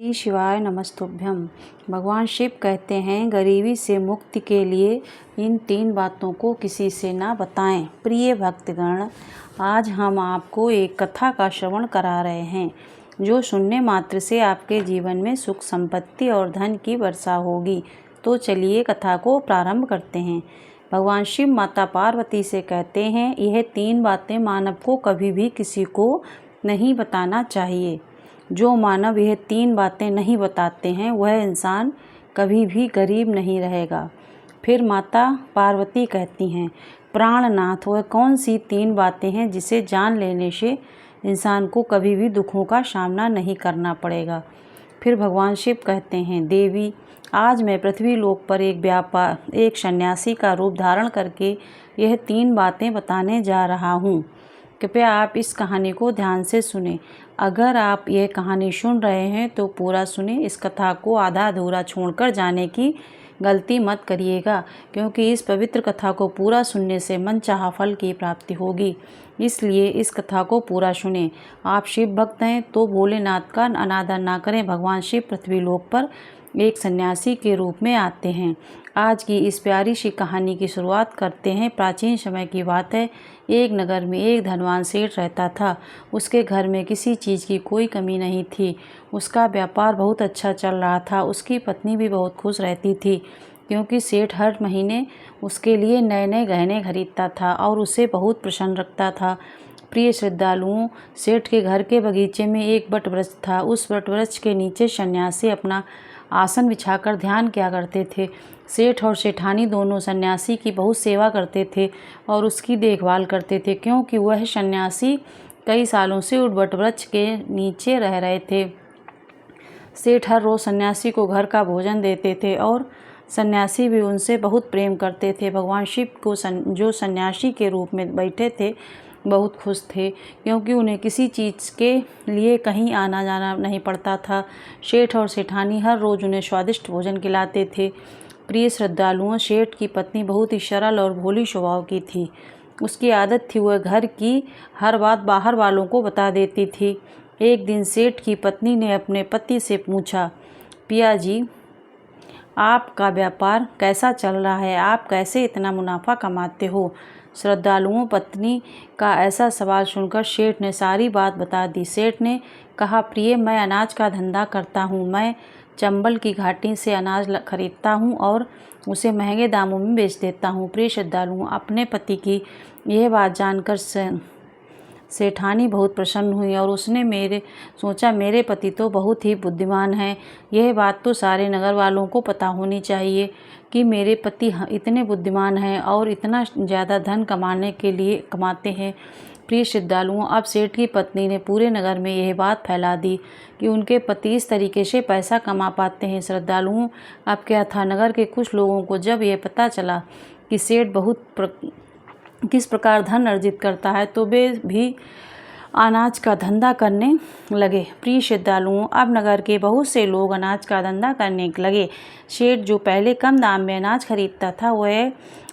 श्री शिवाय नमस्तुभ्यं। भगवान शिव कहते हैं, गरीबी से मुक्ति के लिए इन 3 बातों को किसी से ना बताएं। प्रिय भक्तगण, आज हम आपको एक कथा का श्रवण करा रहे हैं जो सुनने मात्र से आपके जीवन में सुख संपत्ति और धन की वर्षा होगी। तो चलिए कथा को प्रारंभ करते हैं। भगवान शिव माता पार्वती से कहते हैं, यह 3 बातें मानव को कभी भी किसी को नहीं बताना चाहिए। जो मानव यह 3 बातें नहीं बताते हैं वह इंसान कभी भी गरीब नहीं रहेगा। फिर माता पार्वती कहती हैं, प्राणनाथ, वह कौन सी 3 बातें हैं जिसे जान लेने से इंसान को कभी भी दुखों का सामना नहीं करना पड़ेगा। फिर भगवान शिव कहते हैं, देवी, आज मैं पृथ्वी लोक पर एक सन्यासी का रूप धारण करके यह 3 बातें बताने जा रहा हूँ। कृपया आप इस कहानी को ध्यान से सुनें। अगर आप यह कहानी सुन रहे हैं तो पूरा सुनें। इस कथा को आधा अधूरा छोड़कर जाने की गलती मत करिएगा, क्योंकि इस पवित्र कथा को पूरा सुनने से मनचाहा फल की प्राप्ति होगी। इसलिए इस कथा को पूरा सुनें। आप शिव भक्त हैं तो भोलेनाथ का अनादर ना करें। भगवान शिव पृथ्वी लोक पर एक सन्यासी के रूप में आते हैं। आज की इस प्यारी सी कहानी की शुरुआत करते हैं। प्राचीन समय की बात है। एक नगर में एक धनवान सेठ रहता था। उसके घर में किसी चीज़ की कोई कमी नहीं थी। उसका व्यापार बहुत अच्छा चल रहा था। उसकी पत्नी भी बहुत खुश रहती थी, क्योंकि सेठ हर महीने उसके लिए नए नए गहने खरीदता था और उसे बहुत प्रसन्न रखता था। प्रिय श्रद्धालुओं, सेठ के घर के बगीचे में एक वट वृक्ष था। उस वट वृक्ष के नीचे सन्यासी अपना आसन बिछाकर ध्यान किया करते थे। सेठ और सेठानी दोनों सन्यासी की बहुत सेवा करते थे और उसकी देखभाल करते थे, क्योंकि वह सन्यासी कई सालों से उस वट वृक्ष के नीचे रह रहे थे। सेठ हर रोज़ सन्यासी को घर का भोजन देते थे और सन्यासी भी उनसे बहुत प्रेम करते थे। भगवान शिव को जो सन्यासी के रूप में बैठे थे बहुत खुश थे, क्योंकि उन्हें किसी चीज़ के लिए कहीं आना जाना नहीं पड़ता था। सेठ और सेठानी हर रोज़ उन्हें स्वादिष्ट भोजन खिलाते थे। प्रिय श्रद्धालुओं, सेठ की पत्नी बहुत ही सरल और भोली स्वभाव की थी। उसकी आदत थी वह घर की हर बात बाहर वालों को बता देती थी। एक दिन सेठ की पत्नी ने अपने पति से पूछा, पिया जी, आपका व्यापार कैसा चल रहा है? आप कैसे इतना मुनाफा कमाते हो? श्रद्धालुओं, पत्नी का ऐसा सवाल सुनकर सेठ ने सारी बात बता दी। सेठ ने कहा, प्रिय, मैं अनाज का धंधा करता हूँ। मैं चंबल की घाटी से अनाज खरीदता हूँ और उसे महंगे दामों में बेच देता हूँ। प्रिय श्रद्धालुओं, अपने पति की यह बात जानकर सेठानी बहुत प्रसन्न हुई और उसने सोचा, मेरे पति तो बहुत ही बुद्धिमान हैं। यह बात तो सारे नगर वालों को पता होनी चाहिए कि मेरे पति इतने बुद्धिमान हैं और इतना ज़्यादा धन कमाते हैं। प्रिय श्रद्धालुओं, अब सेठ की पत्नी ने पूरे नगर में यह बात फैला दी कि उनके पति इस तरीके से पैसा कमा पाते हैं। श्रद्धालुओं, अब क्या था, नगर के कुछ लोगों को जब यह पता चला कि सेठ किस प्रकार धन अर्जित करता है तो वे भी अनाज का धंधा करने लगे। प्रिय श्रद्धालुओं, अब नगर के बहुत से लोग अनाज का धंधा करने लगे। सेठ जो पहले कम दाम में अनाज खरीदता था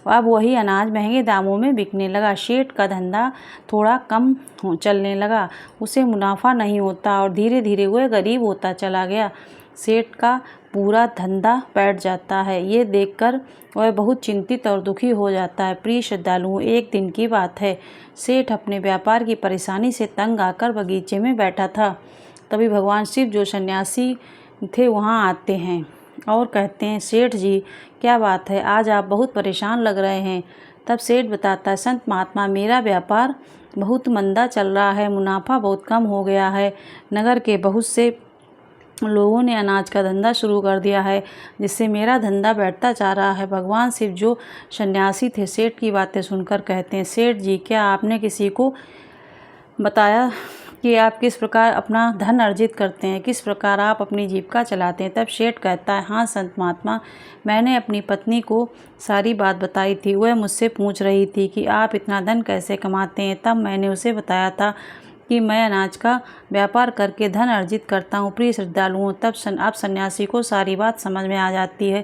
अब वही अनाज महंगे दामों में बिकने लगा। सेठ का धंधा थोड़ा कम चलने लगा, उसे मुनाफा नहीं होता और धीरे धीरे वह गरीब होता चला गया। सेठ का पूरा धंधा बैठ जाता है। ये देखकर वह बहुत चिंतित और दुखी हो जाता है। प्रिय श्रद्धालुओं, एक दिन की बात है। सेठ अपने व्यापार की परेशानी से तंग आकर बगीचे में बैठा था। तभी भगवान शिव जो सन्यासी थे वहाँ आते हैं और कहते हैं, सेठ जी, क्या बात है, आज आप बहुत परेशान लग रहे हैं। तब सेठ बताता है, संत महात्मा, मेरा व्यापार बहुत मंदा चल रहा है, मुनाफा बहुत कम हो गया है। नगर के बहुत से लोगों ने अनाज का धंधा शुरू कर दिया है, जिससे मेरा धंधा बैठता जा रहा है। भगवान शिव जो सन्यासी थे सेठ की बातें सुनकर कहते हैं, सेठ जी, क्या आपने किसी को बताया कि आप किस प्रकार अपना धन अर्जित करते हैं, किस प्रकार आप अपनी जीविका चलाते हैं? तब सेठ कहता है, हाँ संत महात्मा, मैंने अपनी पत्नी को सारी बात बताई थी। वह मुझसे पूछ रही थी कि आप इतना धन कैसे कमाते हैं। तब मैंने उसे बताया था कि मैं अनाज का व्यापार करके धन अर्जित करता हूँ। प्रिय श्रद्धालुओं, तब अब सन्यासी को सारी बात समझ में आ जाती है।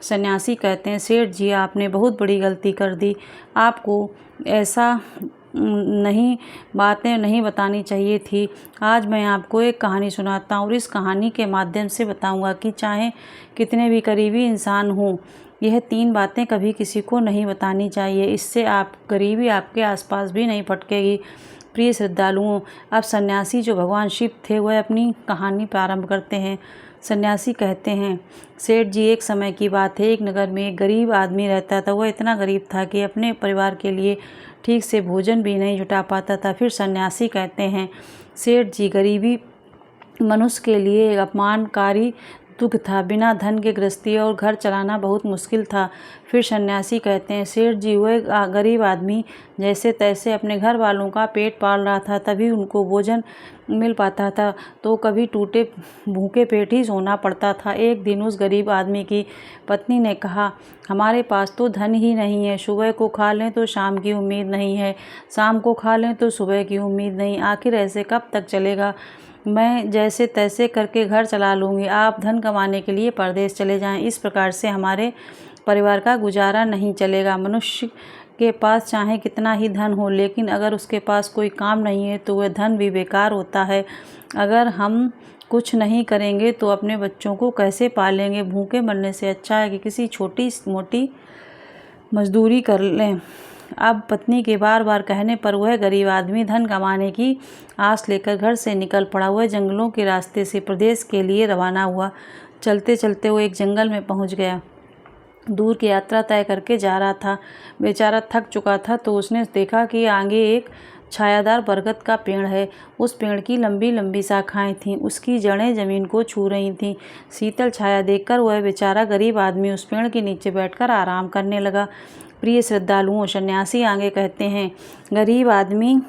सन्यासी कहते हैं, सेठ जी, आपने बहुत बड़ी गलती कर दी। आपको ऐसा बातें नहीं बतानी चाहिए थी। आज मैं आपको एक कहानी सुनाता हूँ और इस कहानी के माध्यम से बताऊँगा कि चाहे कितने भी करीबी इंसान हों, यह 3 बातें कभी किसी को नहीं बतानी चाहिए। इससे गरीबी आपके आसपास भी नहीं फटकेगी। प्रिय श्रद्धालुओं, अब सन्यासी जो भगवान शिव थे वह अपनी कहानी प्रारंभ करते हैं। सन्यासी कहते हैं, सेठ जी, एक समय की बात है, एक नगर में एक गरीब आदमी रहता था। वह इतना गरीब था कि अपने परिवार के लिए ठीक से भोजन भी नहीं जुटा पाता था। फिर सन्यासी कहते हैं, सेठ जी, गरीबी मनुष्य के लिए एक अपमानकारी दुख था। बिना धन के गृहस्थी और घर चलाना बहुत मुश्किल था। फिर सन्यासी कहते हैं, सेठ जी, वह गरीब आदमी जैसे तैसे अपने घर वालों का पेट पाल रहा था, तभी उनको भोजन मिल पाता था, तो कभी टूटे भूखे पेट ही सोना पड़ता था। एक दिन उस गरीब आदमी की पत्नी ने कहा, हमारे पास तो धन ही नहीं है। सुबह को खा लें तो शाम की उम्मीद नहीं है, शाम को खा लें तो सुबह की उम्मीद नहीं। आखिर ऐसे कब तक चलेगा? मैं जैसे तैसे करके घर चला लूँगी, आप धन कमाने के लिए परदेश चले जाएं। इस प्रकार से हमारे परिवार का गुजारा नहीं चलेगा। मनुष्य के पास चाहे कितना ही धन हो, लेकिन अगर उसके पास कोई काम नहीं है तो वह धन भी बेकार होता है। अगर हम कुछ नहीं करेंगे तो अपने बच्चों को कैसे पालेंगे? भूखे मरने से अच्छा है कि किसी छोटी मोटी मजदूरी कर लें। अब पत्नी के बार बार कहने पर वह गरीब आदमी धन कमाने की आस लेकर घर से निकल पड़ा। वह जंगलों के रास्ते से प्रदेश के लिए रवाना हुआ। चलते चलते वो एक जंगल में पहुंच गया। दूर की यात्रा तय करके जा रहा था। बेचारा थक चुका था तो उसने देखा कि आगे एक छायादार बरगद का पेड़ है। उस पेड़ की लंबी लंबी शाखाएं थीं, उसकी जड़ें जमीन को छू रही थीं। शीतल छाया देखकर वह बेचारा गरीब आदमी उस पेड़ के नीचे बैठकर आराम करने लगा। प्रिय श्रद्धालुओं, सन्यासी आगे कहते हैं, गरीब आदमी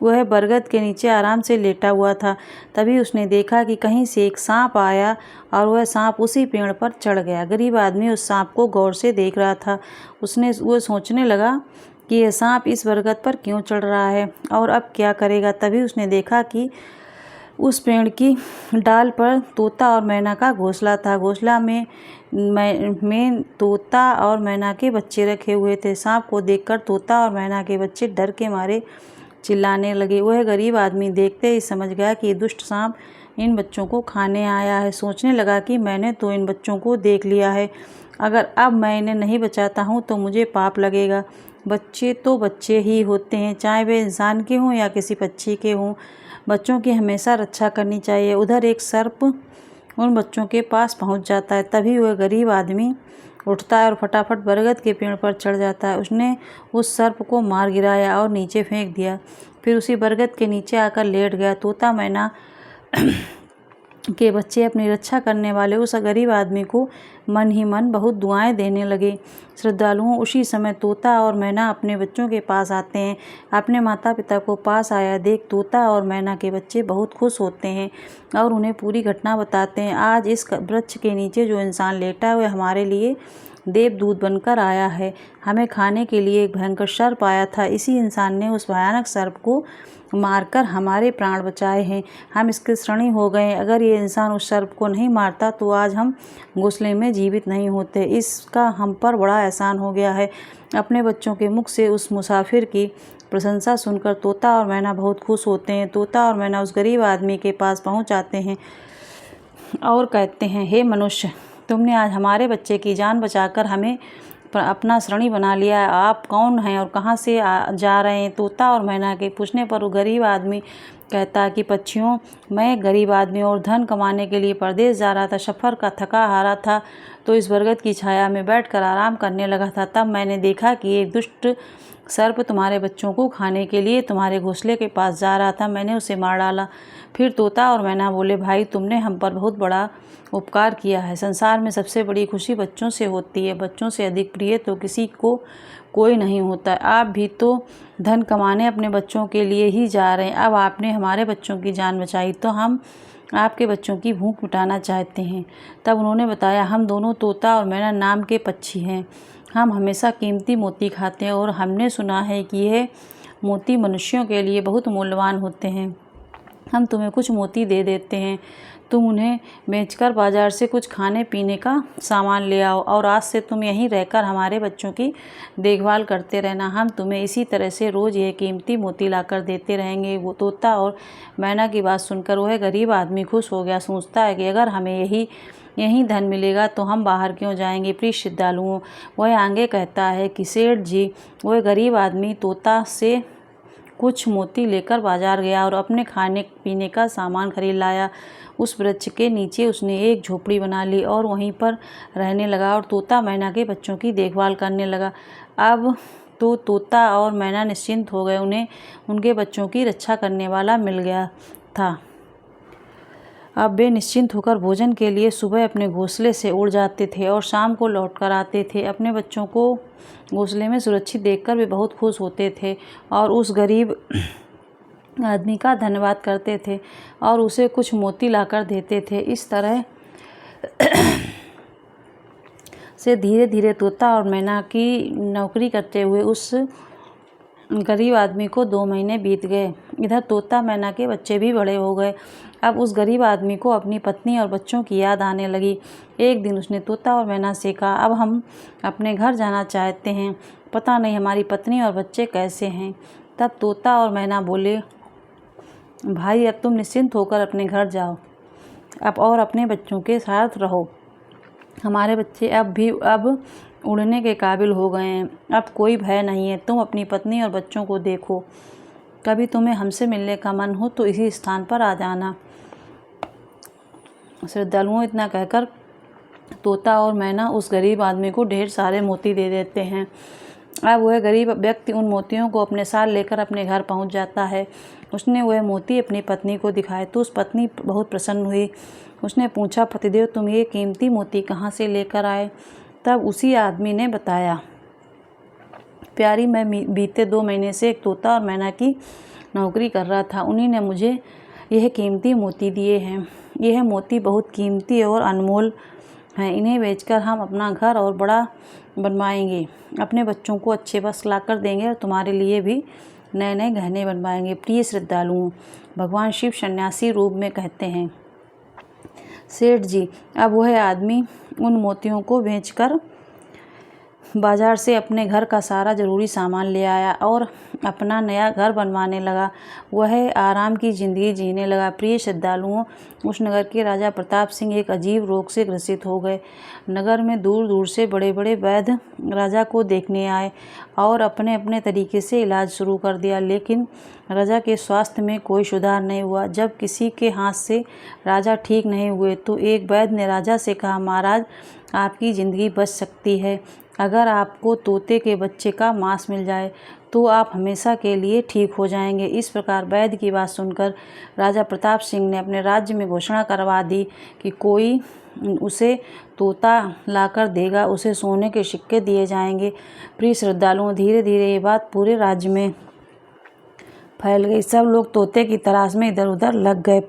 वह बरगद के नीचे आराम से लेटा हुआ था। तभी उसने देखा कि कहीं से एक सांप आया और वह सांप उसी पेड़ पर चढ़ गया। गरीब आदमी उस सांप को गौर से देख रहा था। वो सोचने लगा कि यह सांप इस बरगद पर क्यों चढ़ रहा है और अब क्या करेगा। तभी उसने देखा कि उस पेड़ की डाल पर तोता और मैना का घोंसला था। घोंसला में तोता और मैना के बच्चे रखे हुए थे। सांप को देखकर तोता और मैना के बच्चे डर के मारे चिल्लाने लगे। वह गरीब आदमी देखते ही समझ गया कि दुष्ट सांप इन बच्चों को खाने आया है। सोचने लगा कि मैंने तो इन बच्चों को देख लिया है, अगर अब मैं इन्हें नहीं बचाता हूँ तो मुझे पाप लगेगा। बच्चे तो बच्चे ही होते हैं, चाहे वे इंसान के हों या किसी पक्षी के हों। बच्चों की हमेशा रक्षा करनी चाहिए। उधर एक सर्प उन बच्चों के पास पहुंच जाता है। तभी वह गरीब आदमी उठता है और फटाफट बरगद के पेड़ पर चढ़ जाता है। उसने उस सर्प को मार गिराया और नीचे फेंक दिया। फिर उसी बरगद के नीचे आकर लेट गया। तोता मैना के बच्चे अपनी रक्षा करने वाले उस गरीब आदमी को मन ही मन बहुत दुआएं देने लगे। श्रद्धालुओं, उसी समय तोता और मैना अपने बच्चों के पास आते हैं। अपने माता पिता को पास आया देख तोता और मैना के बच्चे बहुत खुश होते हैं और उन्हें पूरी घटना बताते हैं। आज इस वृक्ष के नीचे जो इंसान लेटा है वह हमारे लिए देवदूत बनकर आया है। हमें खाने के लिए एक भयंकर सर्प आया था। इसी इंसान ने उस भयानक सर्प को मारकर हमारे प्राण बचाए हैं। हम इसके ऋणी हो गए। अगर ये इंसान उस सर्प को नहीं मारता तो आज हम घोंसले में जीवित नहीं होते। इसका हम पर बड़ा एहसान हो गया है। अपने बच्चों के मुख से उस मुसाफिर की प्रशंसा सुनकर तोता और मैना बहुत खुश होते हैं। तोता और मैना उस गरीब आदमी के पास पहुंच जाते हैं और कहते हैं, हे मनुष्य, तुमने आज हमारे बच्चे की जान बचाकर हमें अपना ऋणी बना लिया है। आप कौन हैं और कहाँ से जा रहे हैं? तोता और मैना के पूछने पर वो गरीब आदमी कहता है कि पक्षियों, मैं एक गरीब आदमी और धन कमाने के लिए परदेश जा रहा था। सफ़र का थका हारा था तो इस बरगद की छाया में बैठकर आराम करने लगा था। तब मैंने देखा कि एक दुष्ट सर्प तुम्हारे बच्चों को खाने के लिए तुम्हारे घोंसले के पास जा रहा था। मैंने उसे मार डाला। फिर तोता और मैना बोले, भाई, तुमने हम पर बहुत बड़ा उपकार किया है। संसार में सबसे बड़ी खुशी बच्चों से होती है। बच्चों से अधिक प्रिय तो किसी को कोई नहीं होता। आप भी तो धन कमाने अपने बच्चों के लिए ही जा रहे हैं। अब आपने हमारे बच्चों की जान बचाई तो हम आपके बच्चों की भूख मिटाना चाहते हैं। तब उन्होंने बताया, हम दोनों तोता और मैना नाम के पक्षी हैं। हम हमेशा कीमती मोती खाते हैं और हमने सुना है कि यह मोती मनुष्यों के लिए बहुत मूल्यवान होते हैं। हम तुम्हें कुछ मोती दे देते हैं। तुम उन्हें बेचकर बाजार से कुछ खाने पीने का सामान ले आओ और आज से तुम यहीं रहकर हमारे बच्चों की देखभाल करते रहना। हम तुम्हें इसी तरह से रोज़ ये कीमती मोती लाकर देते रहेंगे। वो तोता और मैना की बात सुनकर वह गरीब आदमी खुश हो गया। सोचता है कि अगर हमें यही धन मिलेगा तो हम बाहर क्यों जाएंगे। प्रिय श्रद्धालुओं, वह आगे कहता है कि सेठ जी, वह गरीब आदमी तोता से कुछ मोती लेकर बाजार गया और अपने खाने पीने का सामान खरीद लाया। उस वृक्ष के नीचे उसने एक झोपड़ी बना ली और वहीं पर रहने लगा और तोता मैना के बच्चों की देखभाल करने लगा। अब तो तोता और मैना निश्चिंत हो गए। उन्हें उनके बच्चों की रक्षा करने वाला मिल गया था। अब वे निश्चिंत होकर भोजन के लिए सुबह अपने घोंसले से उड़ जाते थे और शाम को लौट कर आते थे। अपने बच्चों को घोंसले में सुरक्षित देखकर वे बहुत खुश होते थे और उस गरीब आदमी का धन्यवाद करते थे और उसे कुछ मोती लाकर देते थे। इस तरह से धीरे धीरे तोता और मैना की नौकरी करते हुए उस गरीब आदमी को 2 महीने बीत गए। इधर तोता मैना के बच्चे भी बड़े हो गए। अब उस गरीब आदमी को अपनी पत्नी और बच्चों की याद आने लगी। एक दिन उसने तोता और मैना से कहा, अब हम अपने घर जाना चाहते हैं। पता नहीं हमारी पत्नी और बच्चे कैसे हैं। तब तोता और मैना बोले, भाई, अब तुम निश्चिंत होकर अपने घर जाओ अब और अपने बच्चों के साथ रहो। हमारे बच्चे अब उड़ने के काबिल हो गए हैं। अब कोई भय नहीं है। तुम अपनी पत्नी और बच्चों को देखो। कभी तुम्हें हमसे मिलने का मन हो तो इसी स्थान पर आ जाना। श्रद्धालुओं, इतना कहकर तोता और मैना उस गरीब आदमी को ढेर सारे मोती दे देते हैं। अब वह गरीब व्यक्ति उन मोतियों को अपने साथ लेकर अपने घर पहुंच जाता है। उसने वह मोती अपनी पत्नी को दिखाए तो उस पत्नी बहुत प्रसन्न हुई। उसने पूछा, पतिदेव, तुम ये कीमती मोती कहाँ से लेकर आए? तब उसी आदमी ने बताया, प्यारी, मैं बीते 2 महीने से एक तोता और मैना की नौकरी कर रहा था। उन्हीं ने मुझे यह कीमती मोती दिए हैं। यह मोती बहुत कीमती और अनमोल हैं। इन्हें बेचकर हम अपना घर और बड़ा बनवाएंगे, अपने बच्चों को अच्छे वस्त्र लाकर देंगे और तुम्हारे लिए भी नए नए गहने बनवाएंगे। प्रिय श्रद्धालुओं, भगवान शिव सन्यासी रूप में कहते हैं, सेठ जी, अब वह आदमी उन मोतियों को बेचकर बाजार से अपने घर का सारा ज़रूरी सामान ले आया और अपना नया घर बनवाने लगा। वह आराम की ज़िंदगी जीने लगा। प्रिय श्रद्धालुओं, उस नगर के राजा प्रताप सिंह एक अजीब रोग से ग्रसित हो गए। नगर में दूर दूर से बड़े बड़े वैद्य राजा को देखने आए और अपने अपने तरीके से इलाज शुरू कर दिया, लेकिन राजा के स्वास्थ्य में कोई सुधार नहीं हुआ। जब किसी के हाथ से राजा ठीक नहीं हुए तो एक वैद्य ने राजा से कहा, महाराज, आपकी ज़िंदगी बच सकती है। अगर आपको तोते के बच्चे का मांस मिल जाए तो आप हमेशा के लिए ठीक हो जाएंगे। इस प्रकार वैद्य की बात सुनकर राजा प्रताप सिंह ने अपने राज्य में घोषणा करवा दी कि कोई उसे तोता लाकर देगा, उसे सोने के सिक्के दिए जाएंगे। प्रिय श्रद्धालुओं, धीरे धीरे ये बात पूरे राज्य में फैल गई। सब लोग तोते की तलाश में इधर उधर लग गए,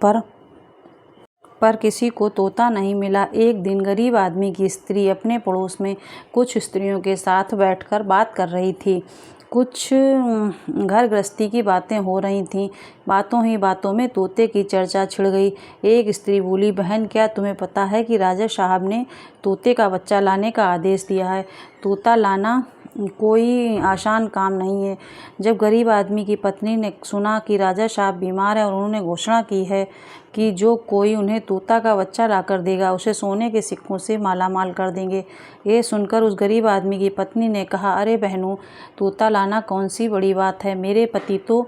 पर किसी को तोता नहीं मिला। एक दिन गरीब आदमी की स्त्री अपने पड़ोस में कुछ स्त्रियों के साथ बैठकर बात कर रही थी। कुछ घर गृहस्थी की बातें हो रही थीं। बातों ही बातों में तोते की चर्चा छिड़ गई। एक स्त्री बोली, बहन, क्या तुम्हें पता है कि राजा साहब ने तोते का बच्चा लाने का आदेश दिया है? तोता लाना कोई आसान काम नहीं है। जब गरीब आदमी की पत्नी ने सुना कि राजा साहब बीमार है और उन्होंने घोषणा की है कि जो कोई उन्हें तोता का बच्चा लाकर देगा उसे सोने के सिक्कों से मालामाल कर देंगे, ये सुनकर उस गरीब आदमी की पत्नी ने कहा, अरे बहनों, तोता लाना कौन सी बड़ी बात है। मेरे पति तो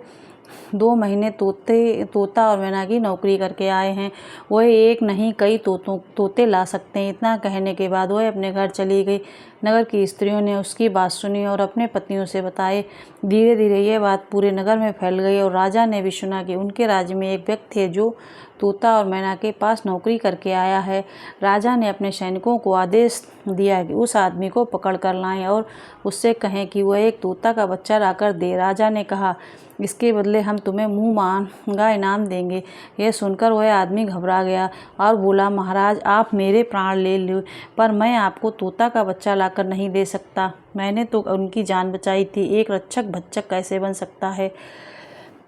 2 महीने तोता और मैना की नौकरी करके आए हैं। वह एक नहीं कई तोते ला सकते हैं। इतना कहने के बाद वह अपने घर चली गई। नगर की स्त्रियों ने उसकी बात सुनी और अपने पतियों से बताए। धीरे धीरे यह बात पूरे नगर में फैल गई और राजा ने भी सुना कि उनके राज्य में एक व्यक्ति है जो तोता और मैना के पास नौकरी करके आया है। राजा ने अपने सैनिकों को आदेश दिया कि उस आदमी को पकड़ कर लाएं और उससे कहें कि वह एक तोता का बच्चा लाकर दे। राजा ने कहा, इसके बदले हम तुम्हें मुँह मांगा इनाम देंगे। यह सुनकर वह आदमी घबरा गया और बोला, महाराज, आप मेरे प्राण ले लो, पर मैं आपको तोता का बच्चा लाकर नहीं दे सकता। मैंने तो उनकी जान बचाई थी। एक रक्षक भक्षक कैसे बन सकता है?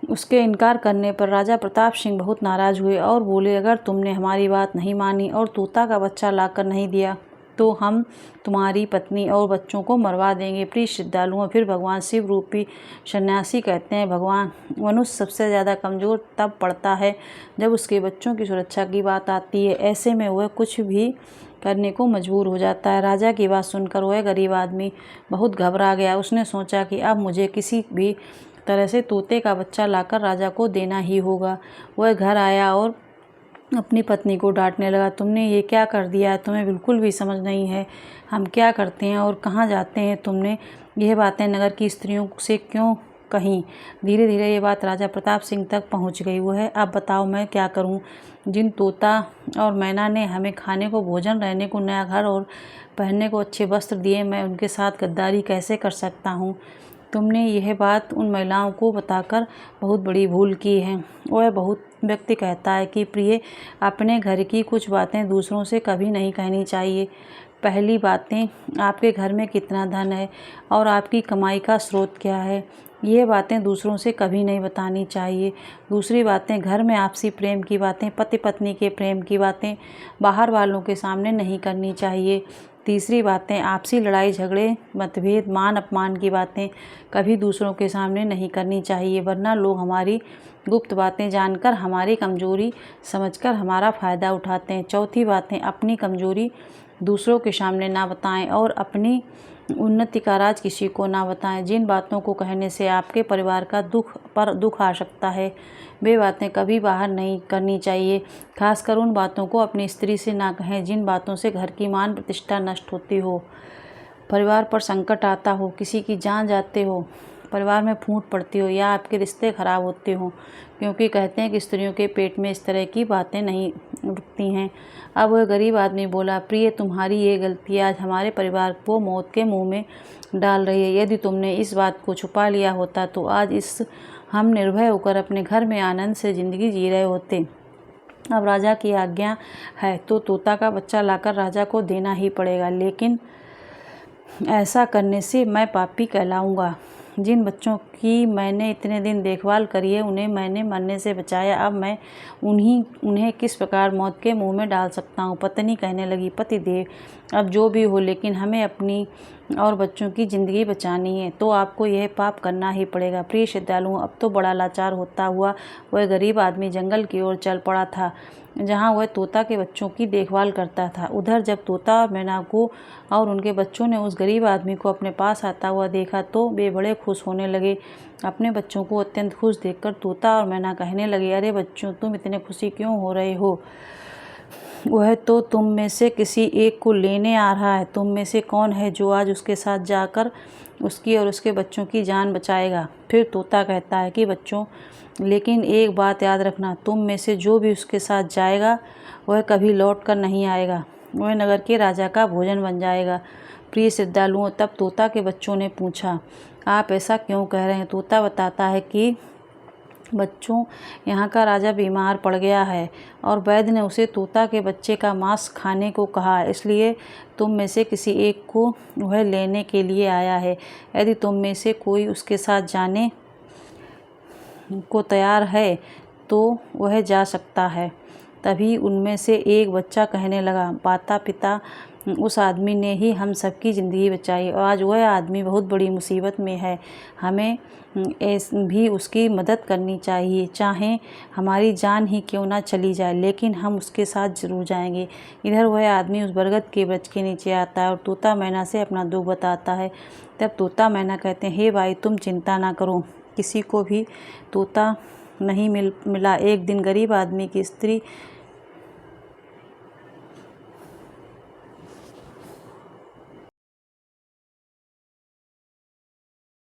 उसके इनकार करने पर राजा प्रताप सिंह बहुत नाराज हुए और बोले, अगर तुमने हमारी बात नहीं मानी और तोता का बच्चा लाकर नहीं दिया तो हम तुम्हारी पत्नी और बच्चों को मरवा देंगे। प्रिय श्रद्धालुओं, फिर भगवान शिव रूपी सन्यासी कहते हैं, भगवान मनुष्य सबसे ज़्यादा कमज़ोर तब पड़ता है जब उसके बच्चों की सुरक्षा की बात आती है। ऐसे में वह कुछ भी करने को मजबूर हो जाता है। राजा की बात सुनकर वह गरीब आदमी बहुत घबरा गया। उसने सोचा कि अब मुझे किसी भी तरह से तोते का बच्चा लाकर राजा को देना ही होगा। वह घर आया और अपनी पत्नी को डांटने लगा, तुमने ये क्या कर दिया है? तुम्हें बिल्कुल भी समझ नहीं है हम क्या करते हैं और कहाँ जाते हैं। तुमने यह बातें नगर की स्त्रियों से क्यों कहीं? धीरे धीरे ये बात राजा प्रताप सिंह तक पहुंच गई। वह, अब बताओ मैं क्या करूं? जिन तोता और मैना ने हमें खाने को भोजन, रहने को नया घर और पहनने को अच्छे वस्त्र दिए, मैं उनके साथ गद्दारी कैसे कर सकता हूं? तुमने यह बात उन महिलाओं को बताकर बहुत बड़ी भूल की है। वह बहुत व्यक्ति कहता है कि प्रिय, अपने घर की कुछ बातें दूसरों से कभी नहीं कहनी चाहिए। पहली बातें, आपके घर में कितना धन है और आपकी कमाई का स्रोत क्या है, ये बातें दूसरों से कभी नहीं बतानी चाहिए। दूसरी बातें, घर में आपसी प्रेम की बातें, पति पत्नी के प्रेम की बातें बाहर वालों के सामने नहीं करनी चाहिए। तीसरी बातें, आपसी लड़ाई झगड़े, मतभेद, मान अपमान की बातें कभी दूसरों के सामने नहीं करनी चाहिए, वरना लोग हमारी गुप्त बातें जानकर हमारी कमजोरी समझकर हमारा फ़ायदा उठाते हैं। चौथी बातें, अपनी कमजोरी दूसरों के सामने ना बताएं और अपनी उन्नति का राज किसी को ना बताएं। जिन बातों को कहने से आपके परिवार का दुख आ सकता है, वे बातें कभी बाहर नहीं करनी चाहिए। खासकर उन बातों को अपनी स्त्री से ना कहें जिन बातों से घर की मान प्रतिष्ठा नष्ट होती हो, परिवार पर संकट आता हो, किसी की जान जाते हो, परिवार में फूट पड़ती हो या आपके रिश्ते खराब होते हो, क्योंकि कहते हैं कि स्त्रियों के पेट में इस तरह की बातें नहीं रुकती हैं। अब वह गरीब आदमी बोला, प्रिय, तुम्हारी ये गलती आज हमारे परिवार को मौत के मुंह में डाल रही है। यदि तुमने इस बात को छुपा लिया होता तो आज हम निर्भय होकर अपने घर में आनंद से ज़िंदगी जी रहे होते। अब राजा की आज्ञा है तो तोता का बच्चा लाकर राजा को देना ही पड़ेगा, लेकिन ऐसा करने से मैं पापी कहलाऊंगा। जिन बच्चों की मैंने इतने दिन देखभाल करी है, उन्हें मैंने मरने से बचाया, अब मैं उन्हें किस प्रकार मौत के मुंह में डाल सकता हूँ? पत्नी कहने लगी, पतिदेव, अब जो भी हो, लेकिन हमें अपनी और बच्चों की ज़िंदगी बचानी है, तो आपको यह पाप करना ही पड़ेगा। प्रिय श्रद्धालुओं, अब तो बड़ा लाचार होता हुआ वह गरीब आदमी जंगल की ओर चल पड़ा था, जहाँ वह तोता के बच्चों की देखभाल करता था। उधर जब तोता और मैना को और उनके बच्चों ने उस गरीब आदमी को अपने पास आता हुआ देखा तो वे बड़े खुश होने लगे। अपने बच्चों को अत्यंत खुश देखकर तोता और मैना कहने लगे, अरे बच्चों, तुम इतने खुशी क्यों हो रहे हो? वह तो तुम में से किसी एक को लेने आ रहा है। तुम में से कौन है जो आज उसके साथ जाकर उसकी और उसके बच्चों की जान बचाएगा? फिर तोता कहता है कि बच्चों, लेकिन एक बात याद रखना, तुम में से जो भी उसके साथ जाएगा वह कभी लौट कर नहीं आएगा, वह नगर के राजा का भोजन बन जाएगा। प्रिय श्रद्धालुओं, तब तोता के बच्चों ने पूछा, आप ऐसा क्यों कह रहे हैं? तोता बताता है कि बच्चों, यहाँ का राजा बीमार पड़ गया है और वैद्य ने उसे तोता के बच्चे का मांस खाने को कहा, इसलिए तुम में से किसी एक को वह लेने के लिए आया है। यदि तुम में से कोई उसके साथ जाने को तैयार है तो वह जा सकता है। तभी उनमें से एक बच्चा कहने लगा, माता पिता, उस आदमी ने ही हम सबकी ज़िंदगी बचाई और आज वह आदमी बहुत बड़ी मुसीबत में है। हमें भी उसकी मदद करनी चाहिए, चाहे हमारी जान ही क्यों ना चली जाए, लेकिन हम उसके साथ ज़रूर जाएंगे। इधर वह आदमी उस बरगद के वृक्ष के नीचे आता है और तोता मैना से अपना दुख बताता है। तब तोता मैना कहते हैं, हे भाई, तुम चिंता ना करो, किसी को भी तोता नहीं मिला। एक दिन गरीब आदमी की स्त्री